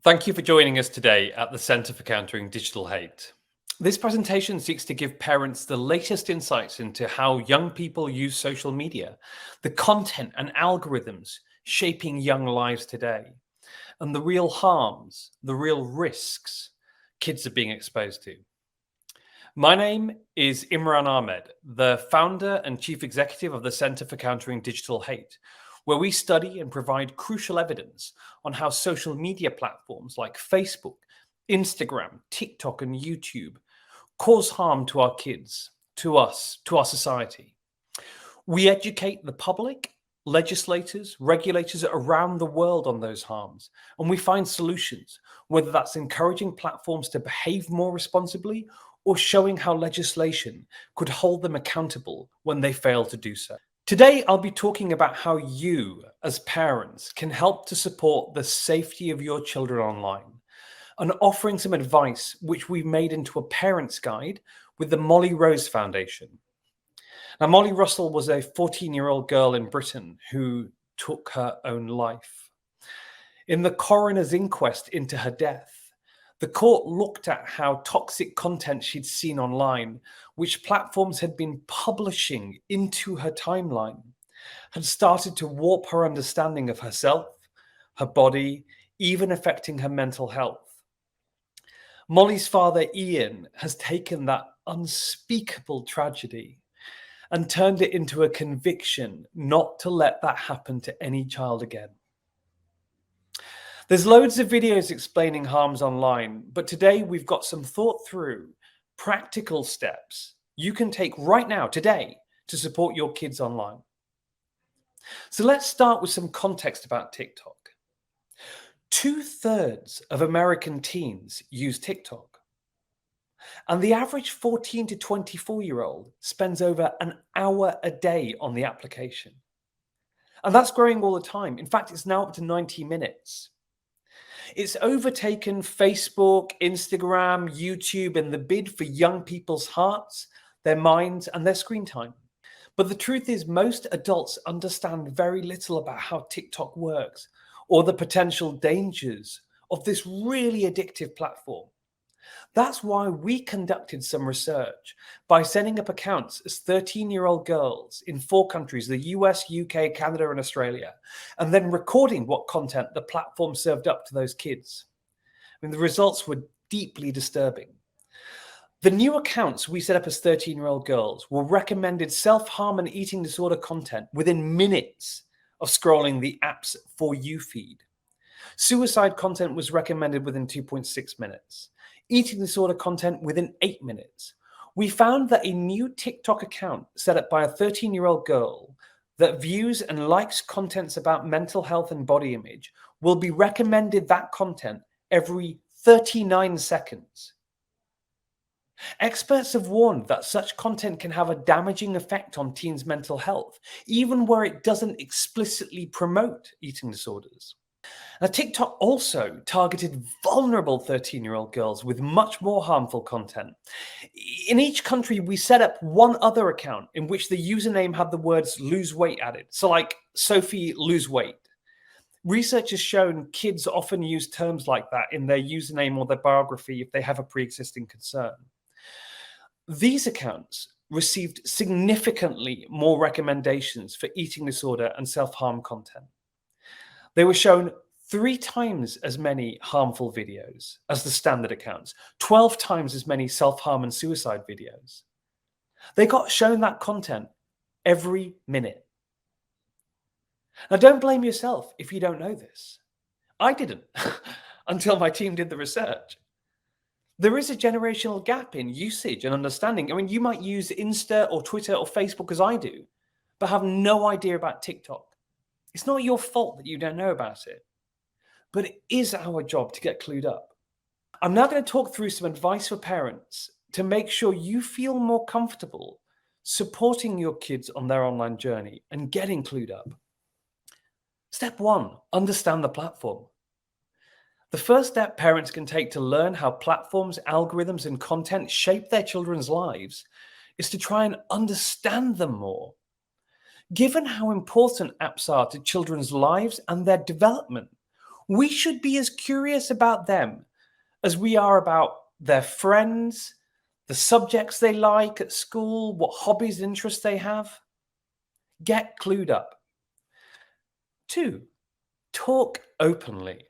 Thank you for joining us today at the Centre for Countering Digital Hate. This presentation seeks to give parents the latest insights into how young people use social media, the content and algorithms shaping young lives today, and the real harms, the real risks kids are being exposed to. My name is Imran Ahmed, the founder and chief executive of the Centre for Countering Digital Hate, where we study and provide crucial evidence on how social media platforms like Facebook, Instagram, TikTok, and YouTube cause harm to our kids, to us, to our society. We educate the public, legislators, regulators around the world on those harms, and we find solutions, whether that's encouraging platforms to behave more responsibly or showing how legislation could hold them accountable when they fail to do so. Today, I'll be talking about how you, as parents, can help to support the safety of your children online and offering some advice which we've made into a parent's guide with the Molly Rose Foundation. Now, Molly Russell was a 14-year-old girl in Britain who took her own life. In the coroner's inquest into her death, the court looked at how toxic content she'd seen online, which platforms had been publishing into her timeline, had started to warp her understanding of herself, her body, even affecting her mental health. Molly's father, Ian, has taken that unspeakable tragedy and turned it into a conviction not to let that happen to any child again. There's loads of videos explaining harms online, but today we've got some thought through practical steps you can take right now, today, to support your kids online. So let's start with some context about TikTok. 2/3 of American teens use TikTok. And the average 14 to 24-year-old spends over an hour a day on the application. And that's growing all the time. In fact, it's now up to 90 minutes. It's overtaken Facebook, Instagram, YouTube in the bid for young people's hearts, their minds, and their screen time. But the truth is, most adults understand very little about how TikTok works or the potential dangers of this really addictive platform. That's why we conducted some research by setting up accounts as 13-year-old girls in 4 countries, the US, UK, Canada, and Australia, and then recording what content the platform served up to those kids. I mean, the results were deeply disturbing. The new accounts we set up as 13-year-old girls were recommended self-harm and eating disorder content within minutes of scrolling the app's For You feed. Suicide content was recommended within 2.6 minutes. Eating disorder content within 8 minutes. We found that a new TikTok account set up by a 13-year-old girl that views and likes contents about mental health and body image will be recommended that content every 39 seconds. Experts have warned that such content can have a damaging effect on teens' mental health, even where it doesn't explicitly promote eating disorders. Now, TikTok also targeted vulnerable 13-year-old girls with much more harmful content. In each country, we set up one other account in which the username had the words lose weight added. So like, Sophie, lose weight. Research has shown kids often use terms like that in their username or their biography if they have a pre-existing concern. These accounts received significantly more recommendations for eating disorder and self-harm content. They were shown 3 times as many harmful videos as the standard accounts, 12 times as many self-harm and suicide videos. They got shown that content every minute. Now, don't blame yourself if you don't know this. I didn't until my team did the research. There is a generational gap in usage and understanding. I mean, you might use Insta or Twitter or Facebook as I do, but have no idea about TikTok. It's not your fault that you don't know about it, but it is our job to get clued up. I'm now going to talk through some advice for parents to make sure you feel more comfortable supporting your kids on their online journey and getting clued up. Step 1, understand the platform. The first step parents can take to learn how platforms, algorithms, and content shape their children's lives is to try and understand them more. Given how important apps are to children's lives and their development, We should be as curious about them as we are about their friends, the subjects they like at school, what hobbies and interests they have. Get clued up. 2, talk openly.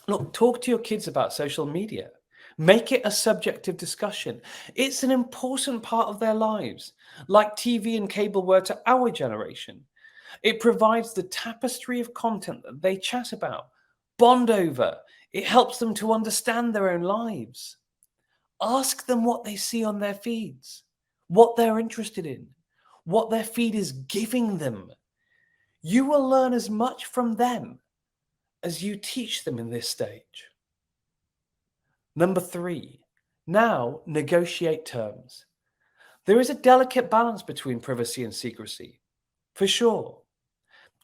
Look, talk to your kids about social media. Make it a subject of discussion. It's an important part of their lives, like TV and cable were to our generation. It provides the tapestry of content that they chat about, bond over. It helps them to understand their own lives. Ask them what they see on their feeds, what they're interested in, what their feed is giving them. You will learn as much from them as you teach them in this stage. Number 3, now negotiate terms. There is a delicate balance between privacy and secrecy, for sure.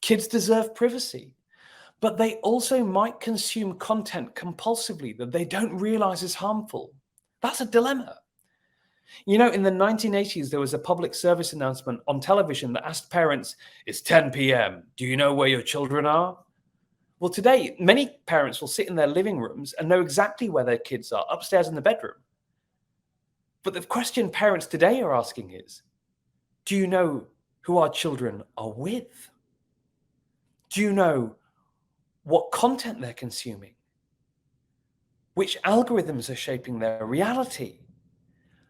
Kids deserve privacy, but they also might consume content compulsively that they don't realize is harmful. That's a dilemma. You know, in the 1980s, there was a public service announcement on television that asked parents, "It's 10 p.m. Do you know where your children are?" Well, today, many parents will sit in their living rooms and know exactly where their kids are, upstairs in the bedroom. But the question parents today are asking is, do you know who our children are with? Do you know what content they're consuming? Which algorithms are shaping their reality?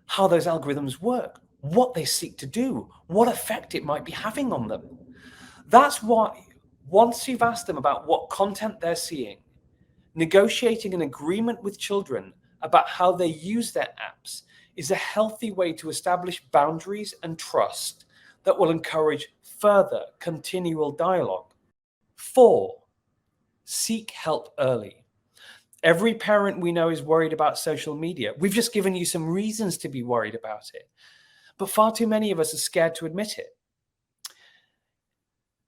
How those algorithms work? What they seek to do? What effect it might be having on them? That's why, once you've asked them about what content they're seeing, negotiating an agreement with children about how they use their apps is a healthy way to establish boundaries and trust that will encourage further continual dialogue. 4, seek help early. Every parent we know is worried about social media. We've just given you some reasons to be worried about it, but far too many of us are scared to admit it.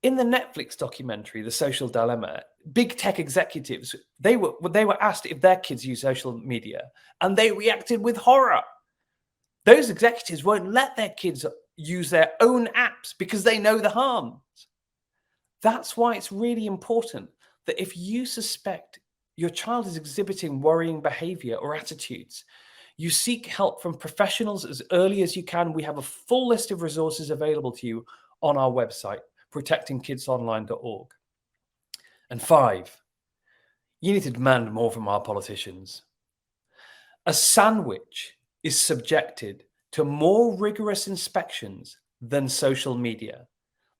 In the Netflix documentary, The Social Dilemma, big tech executives, they were asked if their kids use social media, and they reacted with horror. Those executives won't let their kids use their own apps because they know the harms. That's why it's really important that if you suspect your child is exhibiting worrying behavior or attitudes, you seek help from professionals as early as you can. We have a full list of resources available to you on our website, protectingkidsonline.org. And 5, you need to demand more from our politicians. A sandwich is subjected to more rigorous inspections than social media.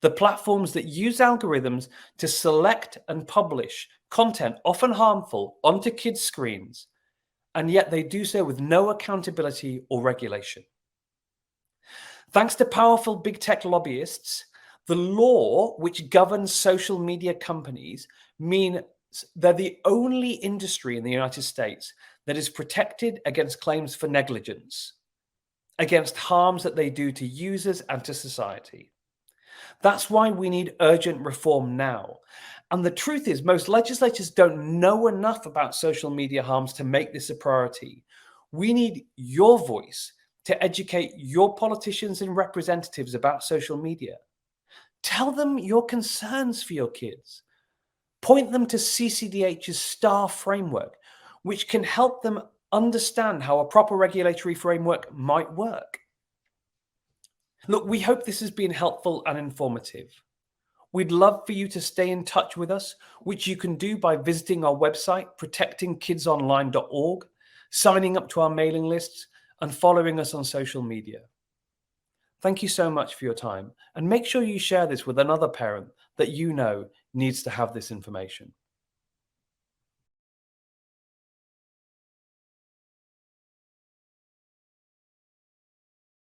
The platforms that use algorithms to select and publish content often harmful onto kids' screens, and yet they do so with no accountability or regulation. Thanks to powerful big tech lobbyists, the law which governs social media companies means they're the only industry in the United States that is protected against claims for negligence, against harms that they do to users and to society. That's why we need urgent reform now. And the truth is, most legislators don't know enough about social media harms to make this a priority. We need your voice to educate your politicians and representatives about social media. Tell them your concerns for your kids. Point them to CCDH's STAR framework, which can help them understand how a proper regulatory framework might work. Look, we hope this has been helpful and informative. We'd love for you to stay in touch with us, which you can do by visiting our website, protectingkidsonline.org, signing up to our mailing lists, and following us on social media. Thank you so much for your time, and make sure you share this with another parent that you know needs to have this information.